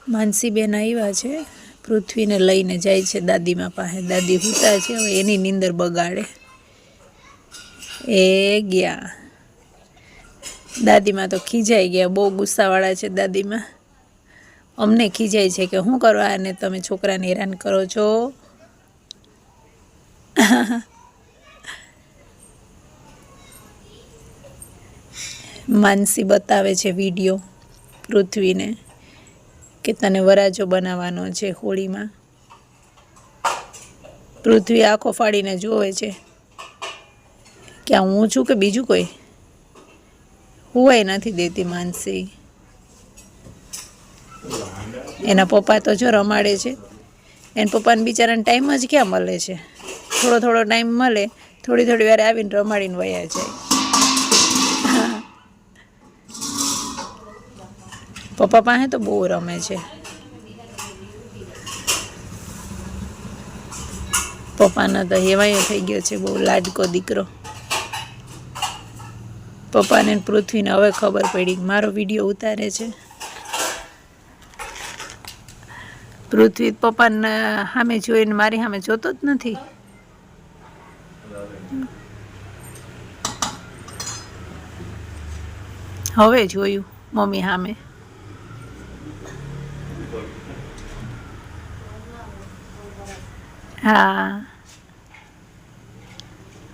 માનસીબેન આવ્યા છે, પૃથ્વીને લઈને જાય છે દાદીમાં પાસે. દાદી સૂતા છે, હવે એની નીંદર બગાડે. એ ગયા. દાદીમાં તો ખીજાઈ ગયા, બહુ ગુસ્સાવાળા છે દાદીમાં. અમને ખીજાય છે કે શું કરવા અને તમે છોકરાને હેરાન કરો છો. માનસી બતાવે છે વિડીયો પૃથ્વીને કે તને વરાજો બનાવવાનો છે હોળીમાં. પૃથ્વી આંખો ફાડીને જોવે છે કે હું છું કે બીજું કોઈ. હુંય નથી દેતી માનસી. એના પપ્પા તો જો રમાડે છે. એના પપ્પાને બિચારાને ટાઈમ જ ક્યાં મળે છે. થોડો થોડો ટાઈમ મળે, થોડી થોડી વાર આવીને રમાડીને વયા જાય. પપ્પા પાસે તો બહુ રમે છે. પપ્પાનો તો હેવાયો થઈ ગયો છે, બહુ લાડકો દીકરો. પપ્પાને પૃથ્વીને હવે ખબર પડી મારો વિડીયો ઉતારે છે. પૃથ્વી પપ્પાને સામે જોઈને મારી સામે જોતો જ નથી. હવે જોયું મમ્મી સામે. હા,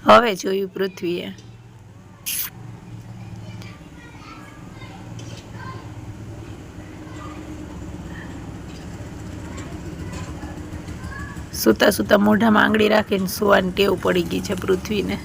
હવે જોયું પૃથ્વીએ. સૂતા સૂતા મોઢામાં આંગળી રાખીને સુવાની ટેવ પડી ગઈ છે પૃથ્વીને.